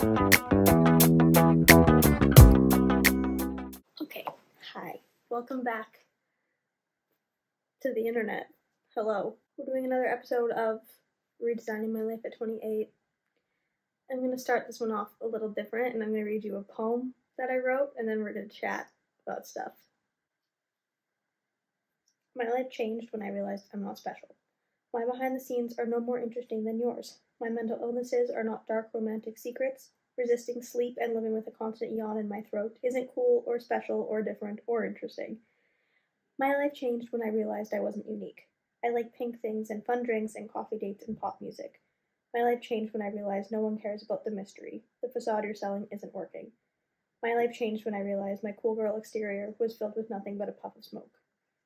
Okay, hi. Welcome back to the internet. Hello. We're doing another episode of Redesigning My Life at 28. I'm going to start this one off a little different, and I'm going to read you a poem that I wrote, and then we're going to chat about stuff. My life changed when I realized I'm not special. My behind the scenes are no more interesting than yours. My mental illnesses are not dark romantic secrets. Resisting sleep and living with a constant yawn in my throat isn't cool or special or different or interesting. My life changed when I realized I wasn't unique. I like pink things and fun drinks and coffee dates and pop music. My life changed when I realized no one cares about the mystery. The facade you're selling isn't working. My life changed when I realized my cool girl exterior was filled with nothing but a puff of smoke.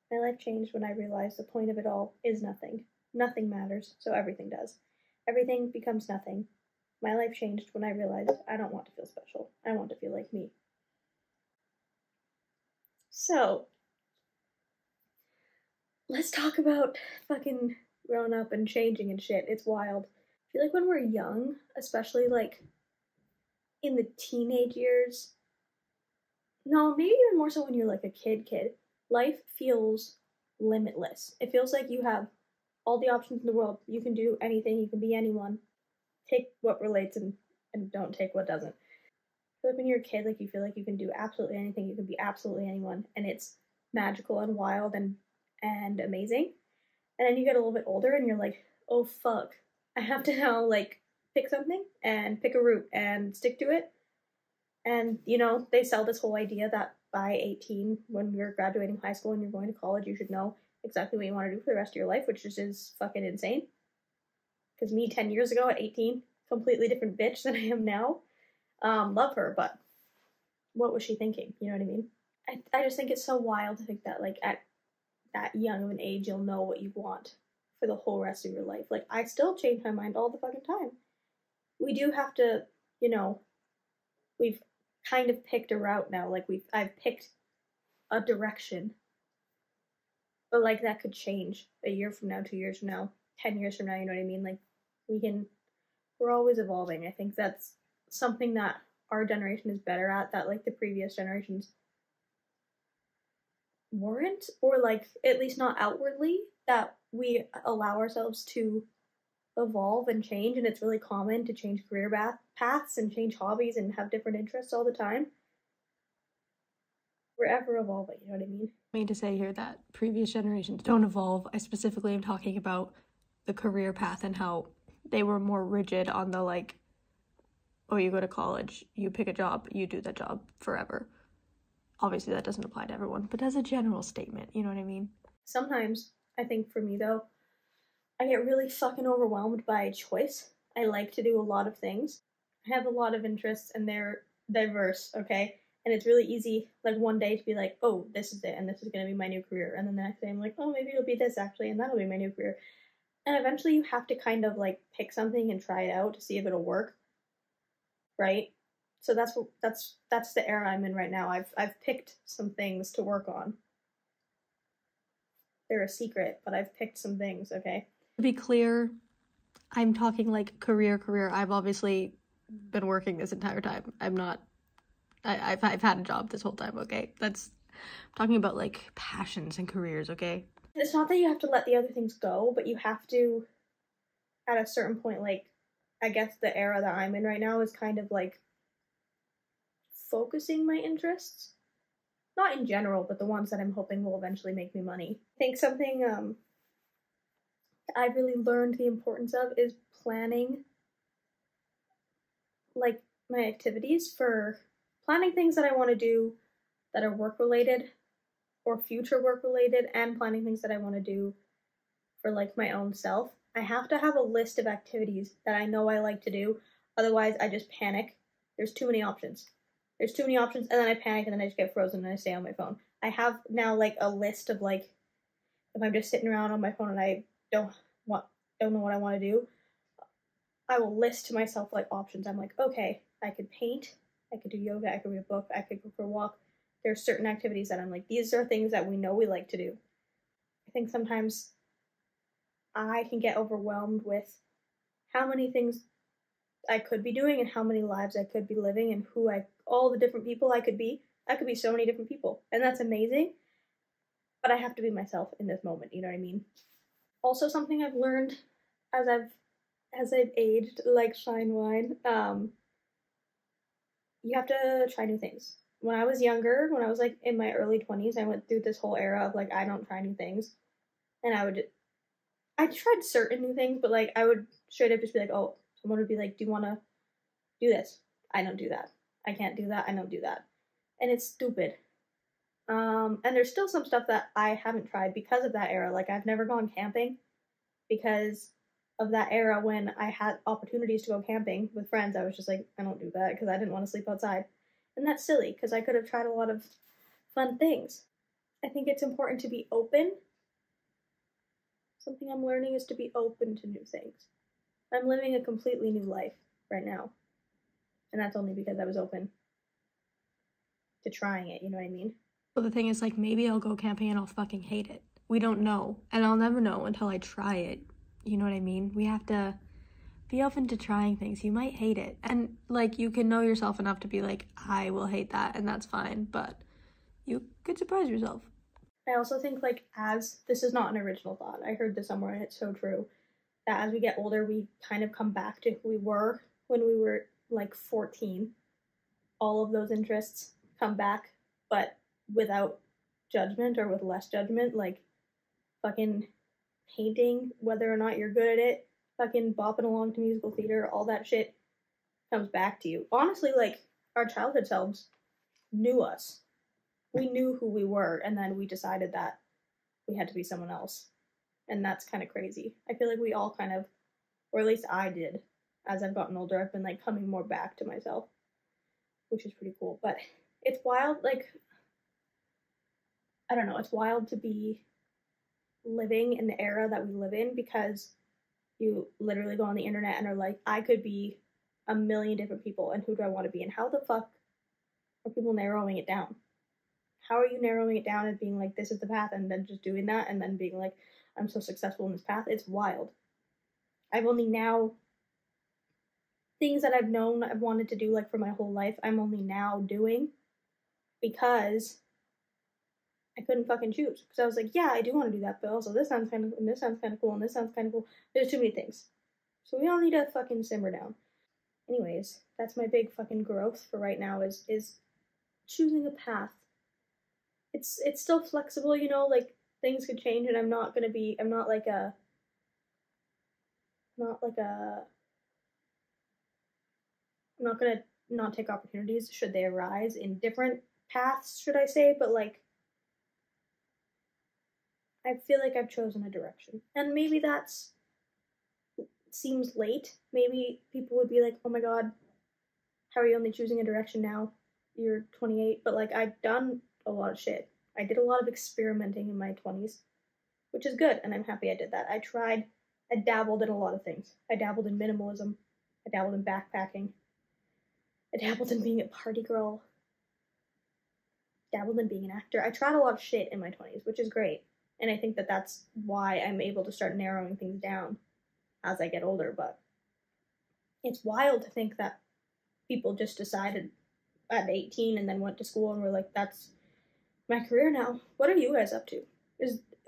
My life changed when I realized the point of it all is nothing. Nothing matters, so everything does. Everything becomes nothing. My life changed when I realized I don't want to feel special. I want to feel like me. So, let's talk about fucking growing up and changing and shit. It's wild. I feel like when we're young, especially like in the teenage years, no, maybe even more so when you're like a kid, life feels limitless. It feels like you have all the options in the world. You can do anything, you can be anyone. Take what relates and don't take what doesn't. I feel like when you're a kid, like you feel like you can do absolutely anything, you can be absolutely anyone, and it's magical and wild and amazing. And then you get a little bit older and you're like, oh fuck, I have to now like pick something and pick a route and stick to it. And you know, they sell this whole idea that by 18, when you're graduating high school and you're going to college, you should know exactly what you want to do for the rest of your life, which is fucking insane. Because me 10 years ago at 18, completely different bitch than I am now. Love her, but what was she thinking? You know what I mean? I just think it's so wild to think that like at that young of an age you'll know what you want for the whole rest of your life. Like I still change my mind all the fucking time. We do have to, you know, we've kind of picked a route now. Like I've picked a direction. But like that could change a year from now, 2 years from now, 10 years from now, you know what I mean? Like we're always evolving. I think that's something that our generation is better at that like the previous generations weren't, or like at least not outwardly, that we allow ourselves to evolve and change, and it's really common to change career paths and change hobbies and have different interests all the time. We're ever evolving, you know what I mean? I mean to say here that previous generations don't evolve. I specifically am talking about the career path and how they were more rigid on the like, oh, you go to college, you pick a job, you do that job forever. Obviously that doesn't apply to everyone, but as a general statement, you know what I mean? Sometimes, I think for me though, I get really fucking overwhelmed by choice. I like to do a lot of things. I have a lot of interests and they're diverse, okay? And it's really easy, like one day to be like, oh, this is it, and this is going to be my new career. And then the next day I'm like, oh, maybe it'll be this actually, and that'll be my new career. And eventually you have to kind of like pick something and try it out to see if it'll work, right? So that's the era I'm in right now. I've picked some things to work on. They're a secret, but I've picked some things, okay? To be clear, I'm talking like career. I've obviously been working this entire time. I've had a job this whole time, okay? I'm talking about like passions and careers, okay? It's not that you have to let the other things go, but you have to, at a certain point, like, I guess the era that I'm in right now is kind of like focusing my interests. Not in general, but the ones that I'm hoping will eventually make me money. I think something I've really learned the importance of is planning, like, my activities for planning things that I want to do that are work-related or future work-related, and planning things that I want to do for, like, my own self. I have to have a list of activities that I know I like to do, otherwise I just panic. There's too many options. And then I panic, and then I just get frozen, and I stay on my phone. I have now, like, a list of, like, if I'm just sitting around on my phone and I don't know what I want to do, I will list to myself, like, options. I'm like, okay, I could paint, I could do yoga, I could read a book, I could go for a walk. There's certain activities that I'm like, these are things that we know we like to do. I think sometimes I can get overwhelmed with how many things I could be doing and how many lives I could be living and all the different people I could be. I could be so many different people, and that's amazing. But I have to be myself in this moment, you know what I mean? Also, something I've learned as I've aged, like fine wine, you have to try new things. When I was younger, when I was like in my early 20s, I went through this whole era of like I don't try new things, and I tried certain new things, but like I would straight up just be like, oh, someone would be like, do you want to do this? I don't do that. I can't do that. I don't do that, and it's stupid. And there's still some stuff that I haven't tried because of that era. Like I've never gone camping because of that era when I had opportunities to go camping with friends. I was just like, I don't do that because I didn't want to sleep outside. And that's silly because I could have tried a lot of fun things. I think it's important to be open. Something I'm learning is to be open to new things. I'm living a completely new life right now. And that's only because I was open to trying it, you know what I mean? But the thing is, like, maybe I'll go camping and I'll fucking hate it. We don't know. And I'll never know until I try it. You know what I mean? We have to be open to trying things. You might hate it. And, like, you can know yourself enough to be like, I will hate that, and that's fine. But you could surprise yourself. I also think, like, this is not an original thought. I heard this somewhere, and it's so true. That as we get older, we kind of come back to who we were when we were, like, 14. All of those interests come back, but without judgment or with less judgment, like fucking painting, whether or not you're good at it, fucking bopping along to musical theater, all that shit comes back to you. Honestly, like, our childhood selves knew us. We knew who we were, and then we decided that we had to be someone else. And that's kind of crazy. I feel like we all kind of, or at least I did, as I've gotten older, I've been like coming more back to myself, which is pretty cool. But it's wild, like, I don't know, it's wild to be living in the era that we live in because you literally go on the internet and are like, I could be a million different people, and who do I want to be? And how the fuck are people narrowing it down? How are you narrowing it down and being like, this is the path, and then just doing that, and then being like, I'm so successful in this path? It's wild. I've only now, things that I've known I've wanted to do like for my whole life, I'm only now doing because I couldn't fucking choose. Because I was like, yeah, I do want to do that, but also this sounds kind of, and this sounds kind of cool, and this sounds kind of cool. There's too many things. So we all need to fucking simmer down. Anyways, that's my big fucking growth for right now is choosing a path. It's still flexible, you know, like things could change, and I'm not like a I'm not gonna not take opportunities should they arise in different paths, should I say, but like I feel like I've chosen a direction. And maybe that's seems late. Maybe people would be like, oh my god, how are you only choosing a direction now? You're 28. But like I've done a lot of shit. I did a lot of experimenting in my 20s, which is good, and I'm happy I did that. I dabbled in a lot of things. I dabbled in minimalism. I dabbled in backpacking. I dabbled in being a party girl. Dabbled in being an actor. I tried a lot of shit in my 20s, which is great. And I think that that's why I'm able to start narrowing things down as I get older. But it's wild to think that people just decided at 18 and then went to school and were like, that's my career now. What are you guys up to?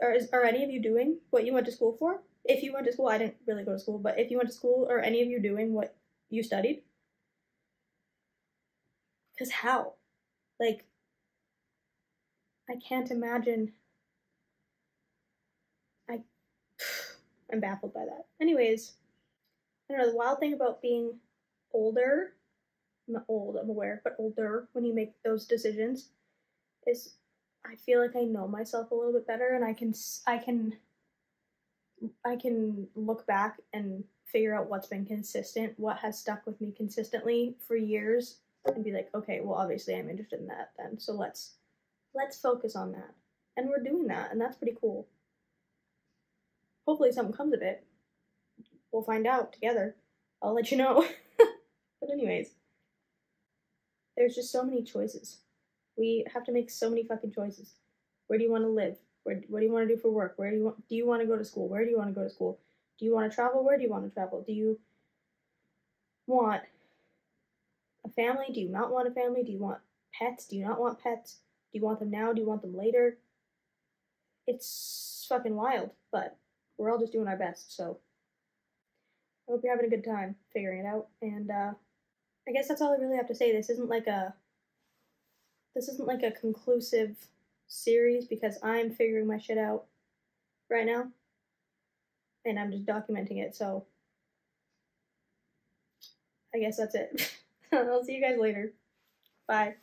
Are any of you doing what you went to school for? If you went to school, I didn't really go to school, but if you went to school, are any of you doing what you studied? Because how? Like, I can't imagine. I'm baffled by that. Anyways, I don't know, the wild thing about being older, I'm not old, I'm aware, but older when you make those decisions is I feel like I know myself a little bit better, and I can look back and figure out what's been consistent, what has stuck with me consistently for years, and be like, okay, well obviously I'm interested in that then, so let's focus on that. And we're doing that, and that's pretty cool. Hopefully something comes of it. We'll find out together. I'll let you know. But anyways, there's just so many choices. We have to make so many fucking choices. Where do you want to live? What do you want to do for work? Do you want to go to school? Where do you want to go to school? Do you want to travel? Where do you want to travel? Do you want a family? Do you not want a family? Do you want pets? Do you not want pets? Do you want them now? Do you want them later? It's fucking wild, but we're all just doing our best, so I hope you're having a good time figuring it out. And I guess that's all I really have to say. This isn't like a conclusive series because I'm figuring my shit out right now and I'm just documenting it. So I guess that's it. I'll see you guys later. Bye.